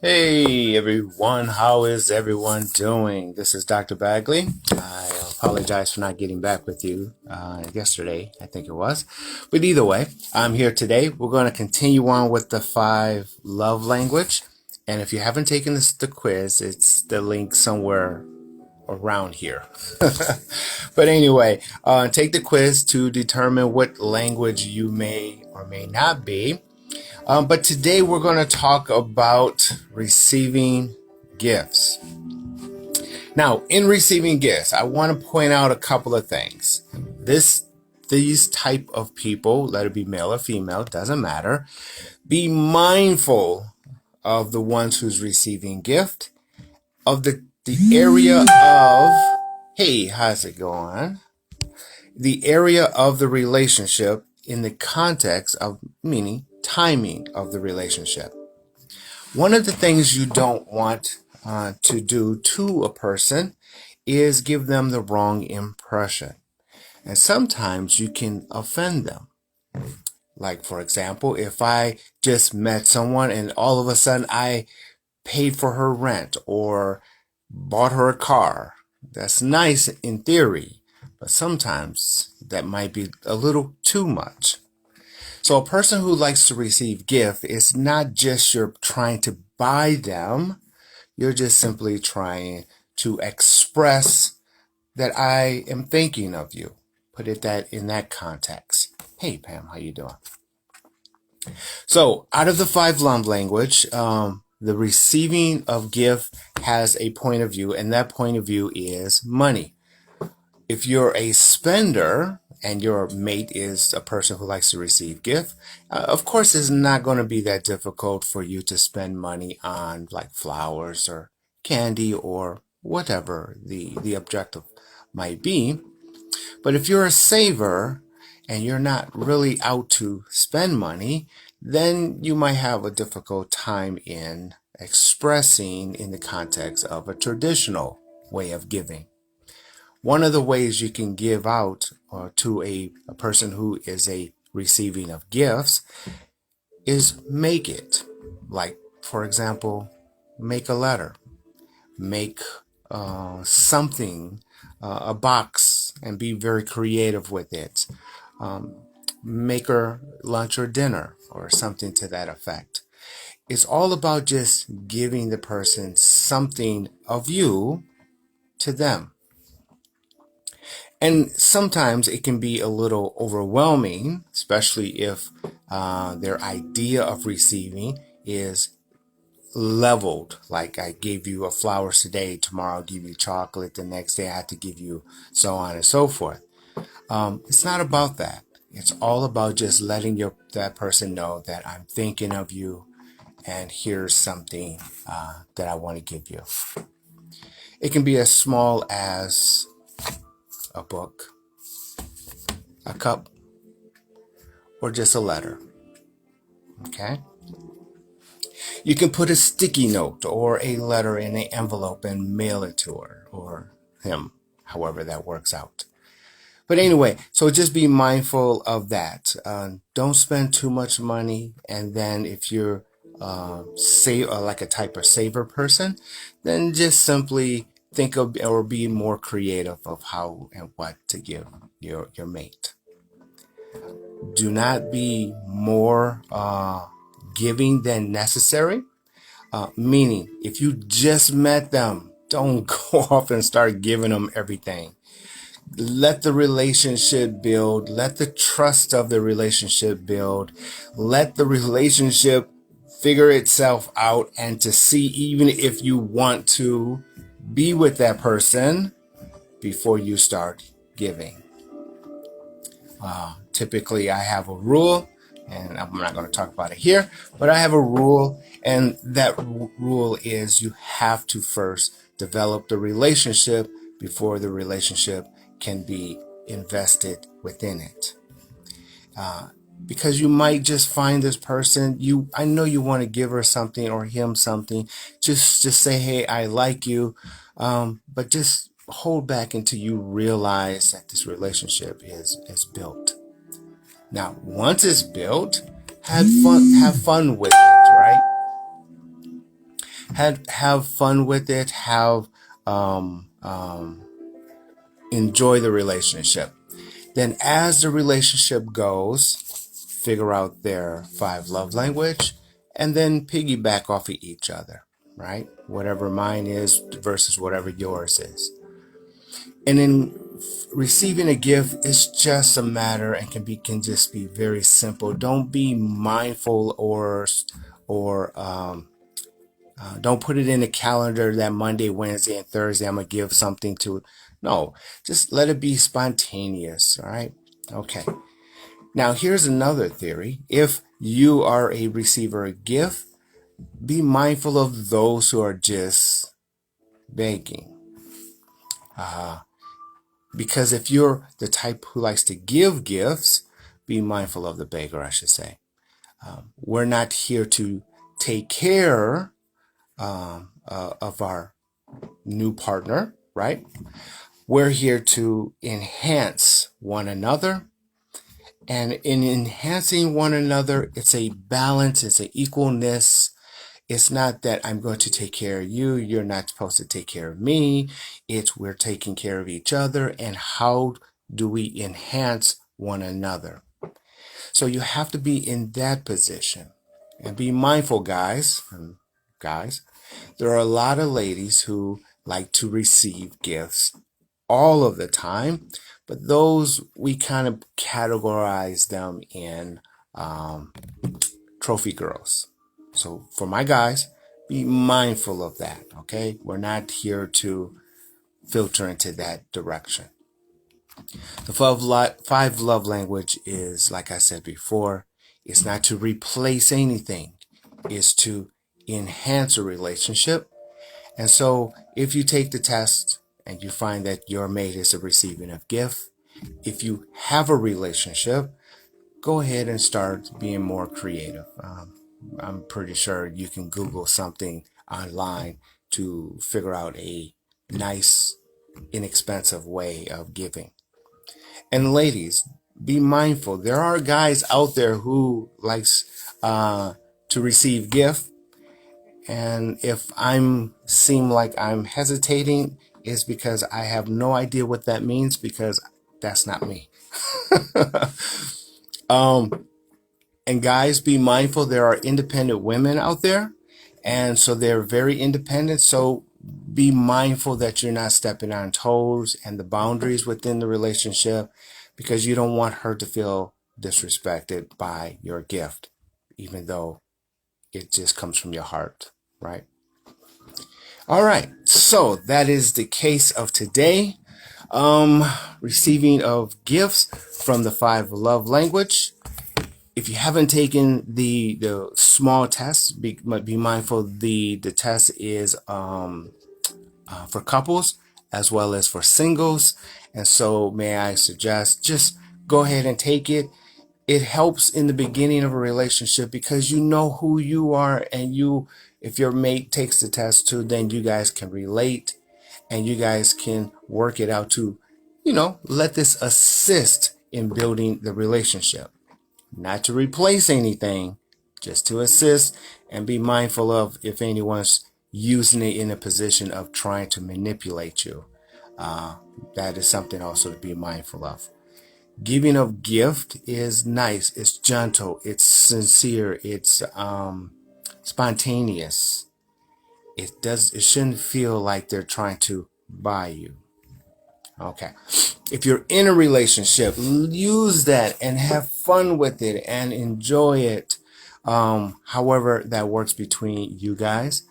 Hey everyone, how is everyone doing? This is Dr. Bagley. I apologize for not getting back with you yesterday, I think it was. But either way, I'm here today. We're going to continue on with the 5 love language. And if you haven't taken the quiz, it's the link somewhere around here. But anyway, take the quiz to determine what language you may or may not be. But today we're going to talk about receiving gifts. Now, in receiving gifts, I want to point out a couple of things. These type of people, let it be male or female, doesn't matter. Be mindful of the ones who's receiving gift, of the area of, hey, how's it going? The area of the relationship in the context of, meaning timing of the relationship. One of the things you don't want to do to a person is give them the wrong impression. And sometimes you can offend them. Like, for example, if I just met someone and all of a sudden I paid for her rent or bought her a car, that's nice in theory, but sometimes that might be a little too much. So a person who likes to receive gift is not just you're trying to buy them, you're just simply trying to express that I am thinking of you. Put it that in that context. Hey Pam, how you doing? So out of the 5 love language, the receiving of gift has a point of view, and that point of view is money. If you're a spender and your mate is a person who likes to receive gift, of course it's not going to be that difficult for you to spend money on like flowers or candy or whatever the objective might be. But if you're a saver and you're not really out to spend money, then you might have a difficult time in expressing in the context of a traditional way of giving. One of the ways you can give out to a person who is a receiving of gifts is make it. Like, for example, make a letter, make something, a box, and be very creative with it. Make her lunch or dinner or something to that effect. It's all about just giving the person something of you to them. And sometimes it can be a little overwhelming, especially if their idea of receiving is leveled. Like, I gave you a flowers today, tomorrow I'll give you chocolate, the next day I have to give you so on and so forth. It's not about that. It's all about just letting that person know that I'm thinking of you and here's something that I want to give you. It can be as small as a book, a cup, or just a letter. Okay? You can put a sticky note or a letter in an envelope and mail it to her or him, however that works out. But anyway, so just be mindful of that. Don't spend too much money. And then if you're like a type of saver person, then just simply think of or be more creative of how and what to give your mate. Do not be more giving than necessary. Meaning, if you just met them, don't go off and start giving them everything. Let the relationship build. Let the trust of the relationship build. Let the relationship figure itself out, and to see even if you want to be with that person before you start giving. Typically, I have a rule, and I'm not going to talk about it here, but I have a rule, and that rule is you have to first develop the relationship before the relationship can be invested within it. Because you might just find this person, I know you want to give her something or him something, just say, hey, I like you, but just hold back until you realize that this relationship is built. Now, once it's built, have fun with it, right? have fun with it, um, um, enjoy the relationship. Then as the relationship goes, figure out their 5 love language and then piggyback off of each other, right? Whatever mine is versus whatever yours is. And then receiving a gift is just a matter and can just be very simple. Don't be mindful or don't put it in the calendar that Monday, Wednesday, and Thursday I'm gonna give something to. No, just let it be spontaneous. All right. Okay. Now here's another theory. If you are a receiver of gift, be mindful of those who are just begging. Because if you're the type who likes to give gifts, be mindful of the beggar, I should say. We're not here to take care of our new partner, right? We're here to enhance one another. And in enhancing one another, it's a balance, it's an equalness. It's not that I'm going to take care of you, you're not supposed to take care of me. It's we're taking care of each other, and how do we enhance one another? So you have to be in that position. And be mindful, guys. There are a lot of ladies who like to receive gifts all of the time, but those we kind of categorize them in trophy girls. So for my guys, be mindful of that, okay? We're not here to filter into that direction. The 5 love language is, like I said before, it's not to replace anything. It's to enhance a relationship. And so if you take the test and you find that your mate is a recipient of gift, if you have a relationship, go ahead and start being more creative. I'm pretty sure you can Google something online to figure out a nice, inexpensive way of giving. And ladies, be mindful. There are guys out there who likes to receive gift, and if I'm seem like I'm hesitating, it's because I have no idea what that means, because that's not me. And guys, be mindful. There are independent women out there, and so they're very independent. So be mindful that you're not stepping on toes and the boundaries within the relationship, because you don't want her to feel disrespected by your gift, even though it just comes from your heart, right? All right, so that is the case of today. Receiving of gifts from the 5 love language. If you haven't taken the small test, be mindful the test is for couples as well as for singles. And so may I suggest just go ahead and take it. It helps in the beginning of a relationship because you know who you are, and if your mate takes the test too, then you guys can relate and you guys can work it out to, let this assist in building the relationship. Not to replace anything, just to assist, and be mindful of if anyone's using it in a position of trying to manipulate you. That is something also to be mindful of. Giving of gift is nice, it's gentle, it's sincere, it's spontaneous. It shouldn't feel like they're trying to buy you. Okay. If you're in a relationship, use that and have fun with it and enjoy it. However that works between you guys.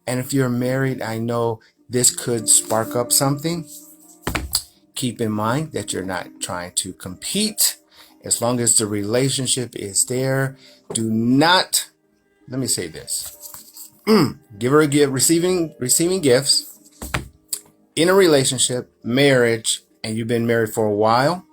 And if you're married, I know this could spark up something. Keep in mind that you're not trying to compete. As long as the relationship is there, do not, let me say this. Give her a gift, receiving gifts in a relationship, marriage, and you've been married for a while.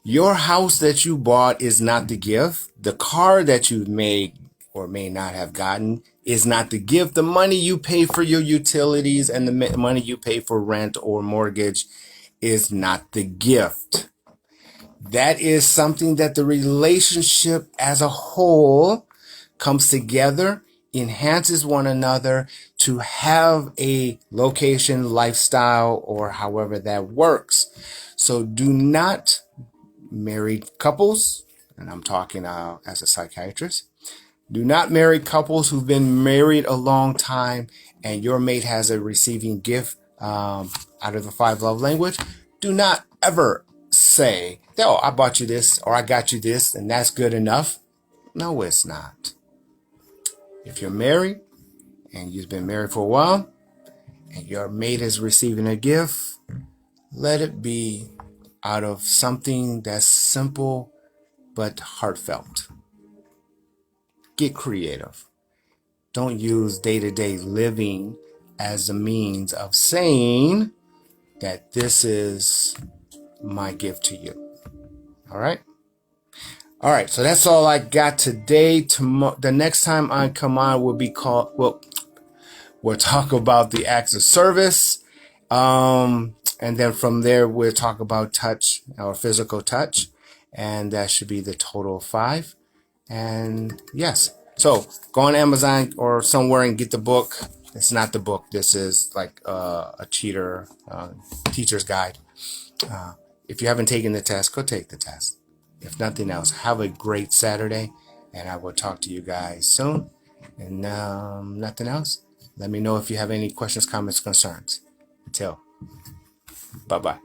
Your house that you bought is not the gift. The car that you may or may not have gotten is not the gift. The money you pay for your utilities and the money you pay for rent or mortgage is not the gift. That is something that the relationship as a whole comes together enhances one another to have a location, lifestyle, or however that works. So do not, married couples, and I'm talking as a psychiatrist, do not marry couples who've been married a long time and your mate has a receiving gift out of the 5 love language. Do not ever say, "Oh, I bought you this," or "I got you this," and that's good enough. No, it's not. If you're married and you've been married for a while and your mate is receiving a gift, let it be out of something that's simple but heartfelt. Get creative. Don't use day-to-day living as a means of saying that this is my gift to you. All right? All right, so that's all I got today. The next time I come on will be called, we'll talk about the acts of service. And then from there, we'll talk about touch or physical touch. And that should be the total of 5. And yes, so go on Amazon or somewhere and get the book. It's not the book. This is like a teacher's guide. If you haven't taken the test, go take the test. If nothing else, have a great Saturday, and I will talk to you guys soon. And nothing else, let me know if you have any questions, comments, concerns. Until, bye-bye.